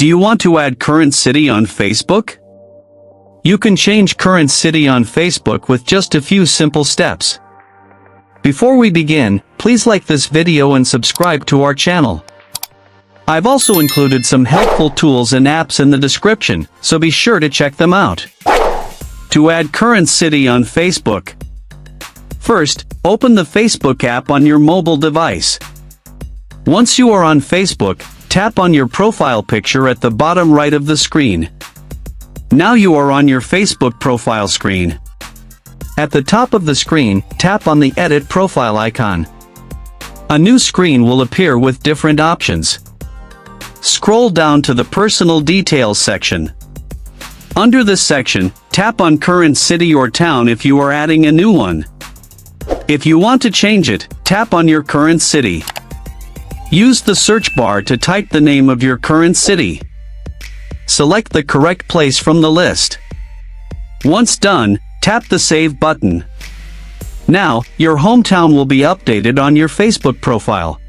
Do you want to add current city on Facebook? You can change current city on Facebook with just a few simple steps. Before we begin, please like this video and subscribe to our channel. I've also included some helpful tools and apps in the description, so be sure to check them out. To add current city on Facebook. First, open the Facebook app on your mobile device. Once you are on Facebook, tap on your profile picture at the bottom right of the screen. Now you are on your Facebook profile screen. At the top of the screen, tap on the Edit Profile icon. A new screen will appear with different options. Scroll down to the Personal Details section. Under this section, tap on Current City or Town if you are adding a new one. If you want to change it, tap on your current city. Use the search bar to type the name of your current city. Select the correct place from the list. Once done, tap the Save button. Now, your hometown will be updated on your Facebook profile.